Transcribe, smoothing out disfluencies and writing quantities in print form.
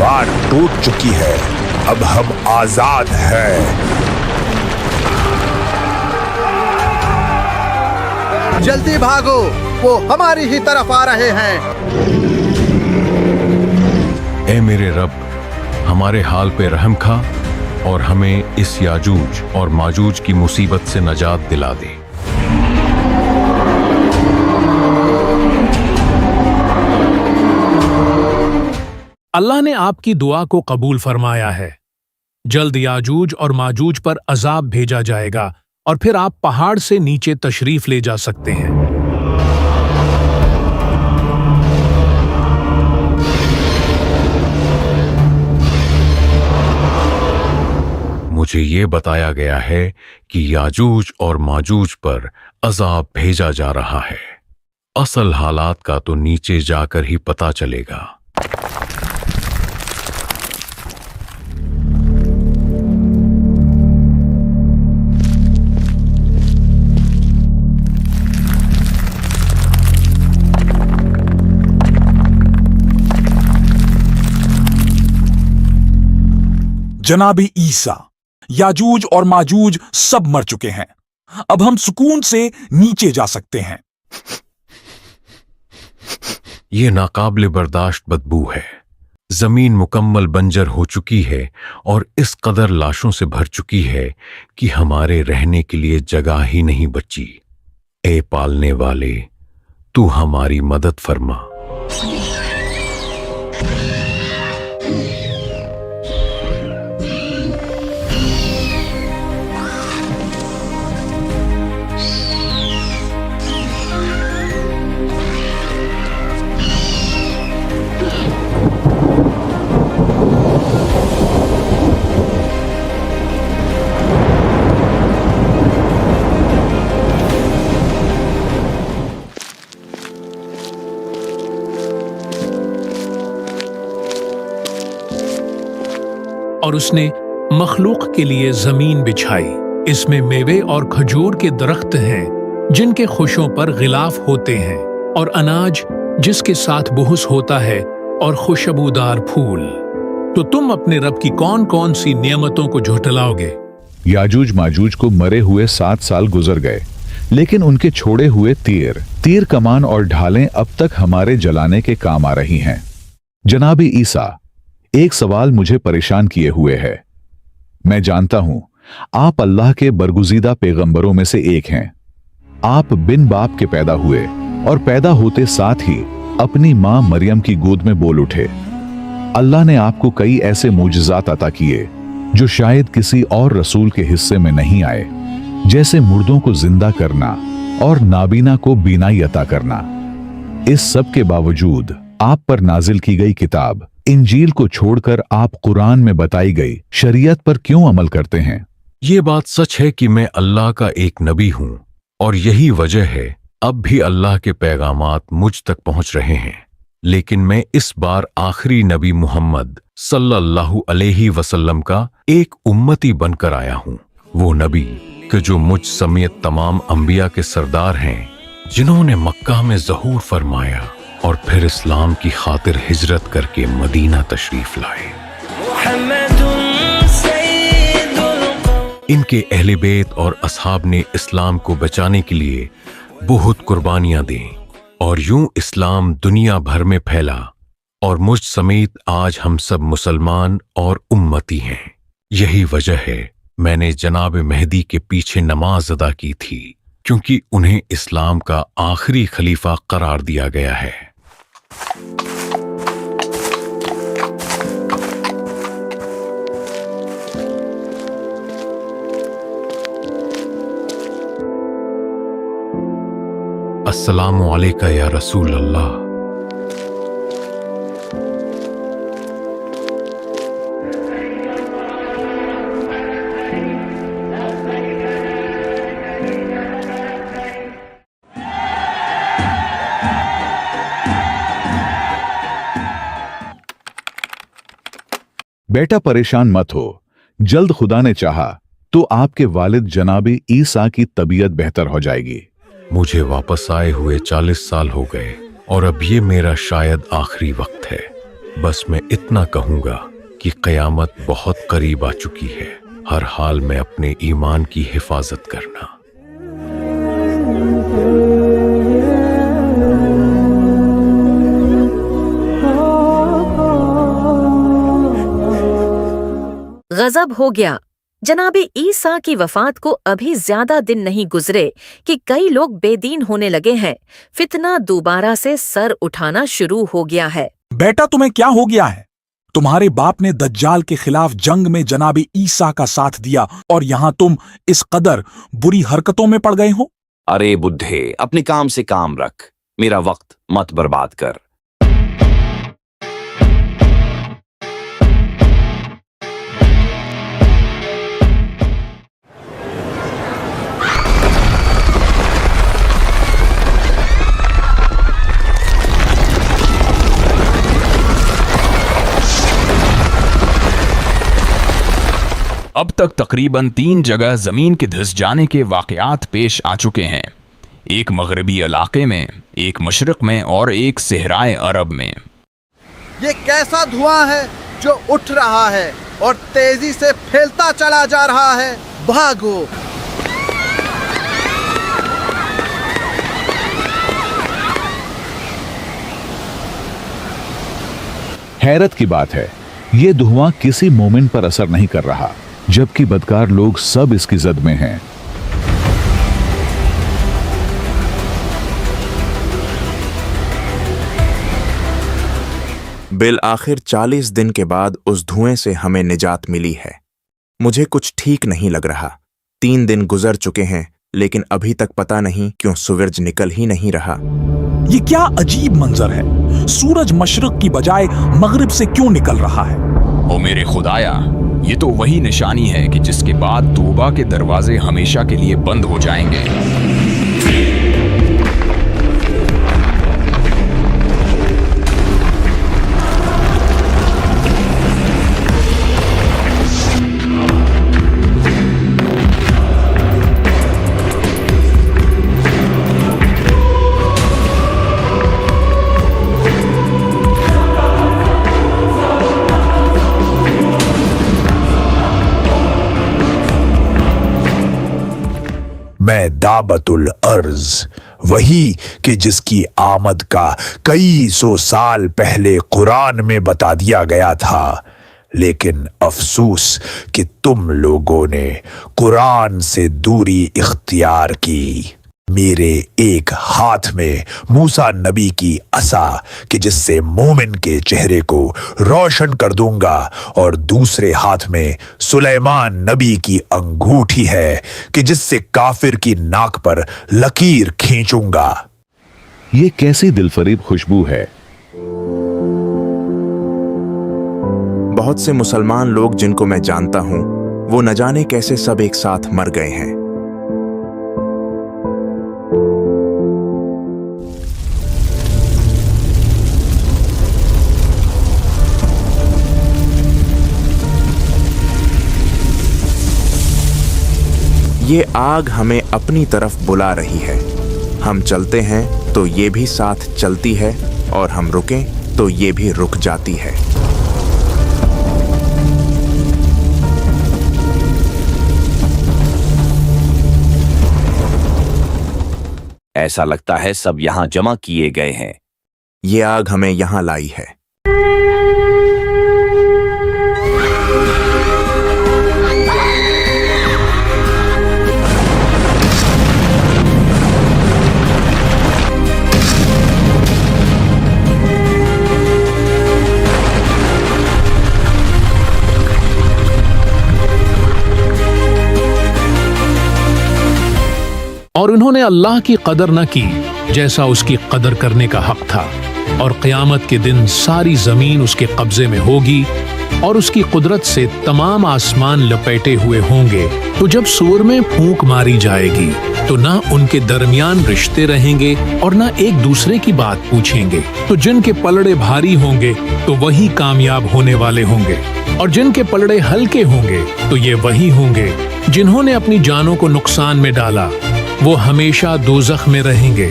दीवार टूट चुकी है, अब हम आजाद हैं। जल्दी भागो, वो हमारी ही तरफ आ रहे हैं। ए मेरे रब, हमारे हाल पे रहम खा और हमें इस याजूज और माजूज की मुसीबत से नजात दिला दे। अल्लाह ने आपकी दुआ को कबूल फरमाया है। जल्द याजूज और माजूज पर अजाब भेजा जाएगा और फिर आप पहाड़ से नीचे तशरीफ ले जा सकते हैं। मुझे ये बताया गया है कि याजूज और माजूज पर अजाब भेजा जा रहा है। असल हालात का तो नीचे जाकर ही पता चलेगा। जनाबे ईसा, याजूज और माजूज सब मर चुके हैं। अब हम सुकून से नीचे जा सकते हैं। ये नाकाबिले बर्दाश्त बदबू है। जमीन मुकम्मल बंजर हो चुकी है और इस कदर लाशों से भर चुकी है कि हमारे रहने के लिए जगह ही नहीं बची। ए पालने वाले, तू हमारी मदद फरमा। और उसने मखलूक के लिए जमीन बिछाई। इसमें मेवे और खजूर के दरख्त हैं जिनके खुशों पर गिलाफ होते हैं, और अनाज जिसके साथ बुहुस होता है, और खुशबूदार फूल। तो तुम अपने रब की कौन कौन सी नियमतों को झुठलाओगे? याजूज माजूज को मरे हुए 7 साल गुजर गए, लेकिन उनके छोड़े हुए तीर कमान और ढालें अब तक हमारे जलाने के काम आ रही हैं। जनाबी ईसा, एक सवाल मुझे परेशान किए हुए है। मैं जानता हूं आप अल्लाह के बरगुजीदा पैगंबरों में से एक हैं। आप बिन बाप के पैदा हुए और पैदा होते साथ ही अपनी मां मरियम की गोद में बोल उठे। अल्लाह ने आपको कई ऐसे मोजज़ात अता किए जो शायद किसी और रसूल के हिस्से में नहीं आए, जैसे मुर्दों को जिंदा करना और नाबीना को बीनाई अता करना। इस सब के बावजूद आप पर नाजिल की गई किताब इंजील को छोड़कर आप कुरान में बताई गई शरीयत पर क्यों अमल करते हैं? ये बात सच है कि मैं अल्लाह का एक नबी हूं, और यही वजह है अब भी अल्लाह के पैगामात मुझ तक पहुंच रहे हैं। लेकिन मैं इस बार आखिरी नबी मोहम्मद सल्लल्लाहु अलैहि वसल्लम का एक उम्मती बनकर आया हूं। वो नबी कि जो मुझ समेत तमाम अंबिया के सरदार हैं, जिन्होंने मक्का में ज़हूर फरमाया और फिर इस्लाम की खातिर हिजरत करके मदीना तशरीफ लाए। इनके अहले बैत और असहाब ने इस्लाम को बचाने के लिए बहुत कुर्बानियां दी, और यूं इस्लाम दुनिया भर में फैला, और मुझ समेत आज हम सब मुसलमान और उम्मती हैं। यही वजह है मैंने जनाब मेहदी के पीछे नमाज अदा की थी, क्योंकि उन्हें इस्लाम का आखिरी खलीफा करार दिया गया है। अस्सलामु अलैका या रसूल अल्लाह। बेटा परेशान मत हो, जल्द खुदा ने चाहा तो आपके वालिद जनाबी ईसा की तबीयत बेहतर हो जाएगी। मुझे वापस आए हुए 40 साल हो गए और अब ये मेरा शायद आखिरी वक्त है। बस मैं इतना कहूंगा कि क़यामत बहुत करीब आ चुकी है। हर हाल में अपने ईमान की हिफाजत करना। गजब हो गया। जनाबे ईसा की वफात को अभी ज्यादा दिन नहीं गुजरे कि कई लोग बेदीन होने लगे हैं। फितना दोबारा से सर उठाना शुरू हो गया है। बेटा, तुम्हें क्या हो गया है? तुम्हारे बाप ने दज्जाल के खिलाफ जंग में जनाबे ईसा का साथ दिया और यहां तुम इस कदर बुरी हरकतों में पड़ गए हो। अरे बुद्धे, अपने काम से काम रख, मेरा वक्त मत बर्बाद कर। अब तक तकरीबन 3 जगह जमीन के धंस जाने के वाकयात पेश आ चुके हैं। एक मगरबी इलाके में, एक मशरिक में और एक सहराए अरब में। ये कैसा धुआं है जो उठ रहा है और तेजी से फैलता चला जा रहा है। भागो। हैरत की बात है, ये धुआं किसी मोमिन पर असर नहीं कर रहा, जबकि बदकार लोग सब इसकी जद में हैं। बिल आखिर 40 दिन के बाद उस धुएं से हमें निजात मिली है। मुझे कुछ ठीक नहीं लग रहा। 3 दिन गुजर चुके हैं, लेकिन अभी तक पता नहीं क्यों सूरज निकल ही नहीं रहा। ये क्या अजीब मंजर है? सूरज मशरिक की बजाय मगरिब से क्यों निकल रहा है? ओ मेरे खुदाया, ये तो वही निशानी है कि जिसके बाद तौबा के दरवाजे हमेशा के लिए बंद हो जाएंगे। मैं दाबतुल अर्ज, वही कि जिसकी आमद का कई सौ साल पहले कुरान में बता दिया गया था, लेकिन अफसोस कि तुम लोगों ने कुरान से दूरी इख्तियार की। मेरे एक हाथ में मूसा नबी की असा कि जिससे मोमिन के चेहरे को रोशन कर दूंगा, और दूसरे हाथ में सुलेमान नबी की अंगूठी है कि जिससे काफिर की नाक पर लकीर खींचूंगा। ये कैसी दिलफरीब खुशबू है। बहुत से मुसलमान लोग जिनको मैं जानता हूं, वो न जाने कैसे सब एक साथ मर गए हैं। ये आग हमें अपनी तरफ बुला रही है। हम चलते हैं तो ये भी साथ चलती है, और हम रुकें तो ये भी रुक जाती है। ऐसा लगता है सब यहाँ जमा किए गए हैं। ये आग हमें यहाँ लाई है। और उन्होंने अल्लाह की कदर न की जैसा उसकी कदर करने का हक था, और क़यामत के दिन सारी जमीन उसके कब्जे में होगी और उसकी कुदरत से तमाम आसमान लपेटे हुए होंगे। तो जब सूर में फूंक मारी जाएगी तो ना उनके दरमियान रिश्ते रहेंगे और ना एक दूसरे की बात पूछेंगे। तो जिनके पलड़े भारी होंगे तो वही कामयाब होने वाले होंगे, और जिनके पलड़े हल्के होंगे तो ये वही होंगे जिन्होंने अपनी जानों को नुकसान में डाला। वो हमेशा दोज़ख में रहेंगे।